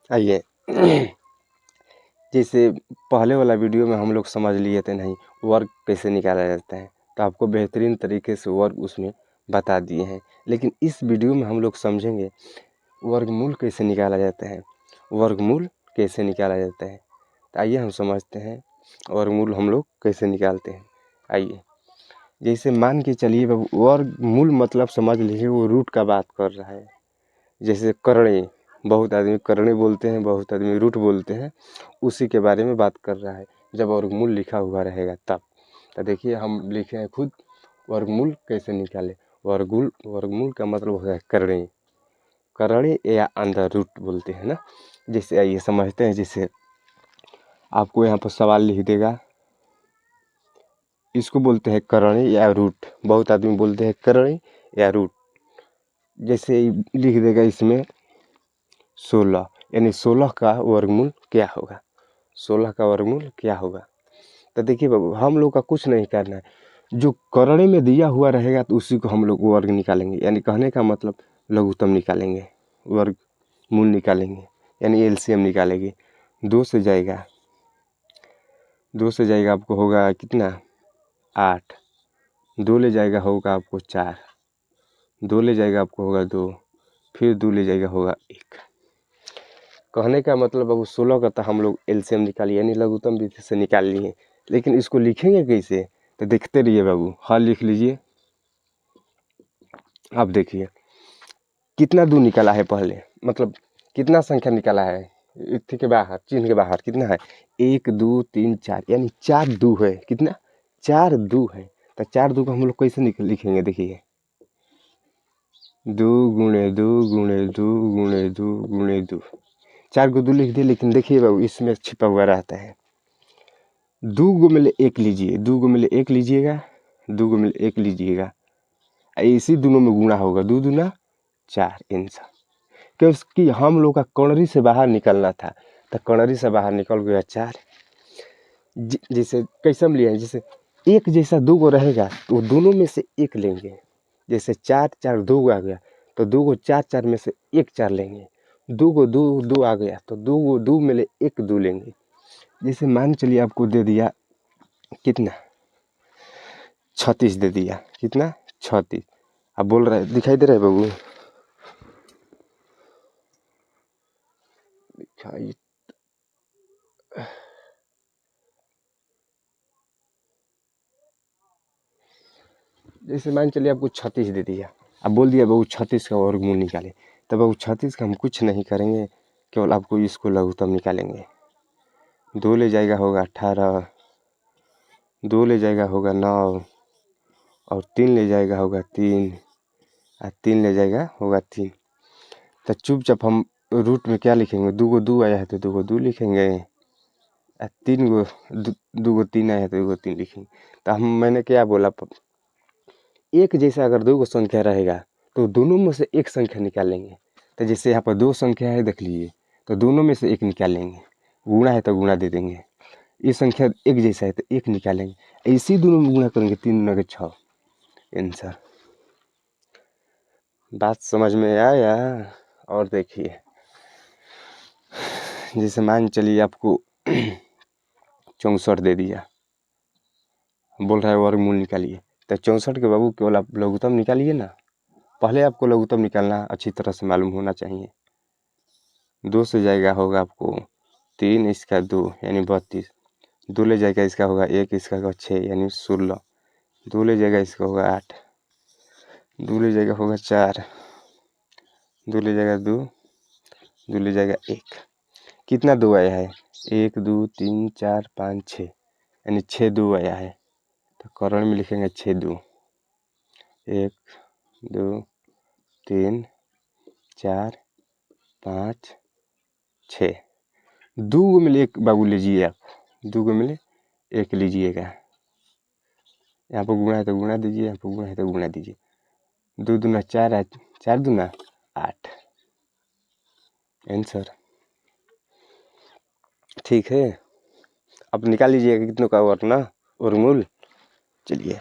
आइए जैसे पहले वाला वीडियो में हम लोग समझ लिए थे नहीं वर्ग कैसे निकाला जाता है, तो आपको बेहतरीन तरीके से वर्ग उसमें बता दिए हैं। लेकिन इस वीडियो में हम लोग समझेंगे वर्गमूल कैसे निकाला जाता है, वर्गमूल कैसे निकाला जाता है। तो आइए हम समझते हैं वर्गमूल हम लोग कैसे निकालते हैं। आइए जैसे मान के चलिए वर्गमूल मतलब समझ लीजिए वो रूट का बात कर रहा है। जैसे करणे, बहुत आदमी करणे बोलते हैं, बहुत आदमी रूट बोलते हैं, उसी के बारे में बात कर रहा है। जब वर्गमूल लिखा हुआ रहेगा तब तो देखिए हम लिखे हैं खुद वर्गमूल कैसे निकाले। वर्गमूल का मतलब होता है करणे, करणे या अंडर रूट बोलते हैं ना। जैसे आइए समझते हैं। जैसे आपको यहाँ पर सवाल लिख देगा, इसको बोलते हैं करणे या रूट। बहुत आदमी बोलते हैं करणे या रूट। जैसे लिख देगा इसमें 16, यानी 16 का वर्गमूल क्या होगा, 16 का वर्गमूल क्या होगा। तो देखिए बाबू हम लोग का कुछ नहीं करना है, जो करणे में दिया हुआ रहेगा तो उसी को हम लोग वर्ग निकालेंगे। यानी कहने का मतलब लघुत्तम निकालेंगे, वर्गमूल निकालेंगे, यानी एलसीएम निकालेंगे। 2 से जाएगा, 2 से जाएगा आपको होगा कितना 8, 2 ले जाएगा होगा आपको 4, 2 ले जाएगा आपको होगा 2, फिर 2 ले जाएगा होगा 1। कहने का मतलब अब 16 का तो हम लोग एलसीएम निकालिए यानी लघुत्तम विधि से निकाल लिए। लेकिन इसको लिखेंगे कैसे, तो देखते रहिए बाबू। हाँ लिख लीजिए। अब देखिए कितना 2 निकाला है पहले, मतलब कितना संख्या निकाला है इतने के बाहर, चिन्ह के बाहर कितना है 1 2 3 4, यानी 4 2 है। कितना 4 2 है। तो 4 2 को हम लोग कैसे लिखेंगे, देखिए 2 गुणे 2 गुणे 2 गुणे 2 गुणे 2, 4 को 2 लिख दिए। लेकिन देखिए बाबू इसमें छिपा हुआ रहता है 2 को मिले 1 लीजिए, 2 को मिले 1 लीजिएगा, 2 को मिले 1 लीजिएगा, इसी दोनों में गुणा होगा 2 दूना 4 आंसर। क्योंकि हम लोग का कौनरी से बाहर निकलना था, तो कौनरी से बाहर निकल गया 4। जैसे कैसे हम लिए, जैसे एक जैसा 2 को रहेगा तो दोनों में से 1 लेंगे। जैसे 4 4 2 आ गया तो 2 को 4 4 में से 1 4 लेंगे। 2 को 2 2 आ गया तो 2 को 2 में ले 1 2 लेंगे। जैसे मान चलिए आपको दे दिया कितना 36 दे दिया, कितना 36। अब बोल रहा है, दिखाई दे रहा है बाबू, दिखाई जैसे मान चलिए आपको 36 दे दिया। अब बोल दिया बाबू 36 का वर्गमूल निकाले। तो बाबू 36 का हम कुछ नहीं करेंगे, केवल आपको इसको लघुत्तम निकालेंगे। 2 ले जाएगा होगा 18, 2 ले जाएगा होगा 9, और 3 ले जाएगा होगा 3, और 3 ले जाएगा होगा 3। तो चुपचाप हम रूट में क्या लिखेंगे, 2 को 2 आया है तो 2 को 2 लिखेंगे, और 3 को 2 को 3 आया है तो 2 को 3 लिखेंगे। तो मैंने क्या बोला, एक जैसा अगर 2 को संख्या रहेगा तो दोनों में से एक संख्या निकालेंगे। तो जैसे यहाँ पर 2 संख्या है देख लीजिए, तो दोनों में से एक निकालेंगे। गुणा है तो गुणा दे देंगे। ये संख्या एक जैसा है तो एक निकालेंगे। इसी दोनों में गुणा करेंगे, 3 9 के 6 आंसर। बात समझ में आया। और देखिए जैसे मान चलिए आपको 64 दे दिया, बोल रहा है वर्गमूल निकालिए। तो 64 के बाबू केवल आप लघुत्तम निकालिए ना। पहले आपको लघुत्तम निकालना अच्छी तरह से मालूम होना चाहिए। 2 से जाएगा होगा आपको 3, इसका 2 यानी 32, 2 ले जाएगा इसका होगा 1, इसका होगा 6 यानी 16, 2 ले जाएगा इसका होगा 8, 2 ले जाएगा होगा 4, 2 ले जाएगा 2, 2 ले जाएगा 1। कितना 2 आया है, 1 2 3 4 5 6, यानी 6 2 आया है। तो करण में लिखेंगे 6 2, 1 2 3 4 5 6। 2 को मिले 1 बाबू लीजिए आप, 2 को मिले 1 लीजिएगा। यहाँ पर गुणा है तो गुणा दीजिए, यहाँ पर गुणा है तो गुणा दीजिए। 2 दूना 4 है, 4 दूना 8 आंसर। ठीक है, अब निकाल लीजिएगा कितनों का वर्ग ना वर्गमूल। चलिए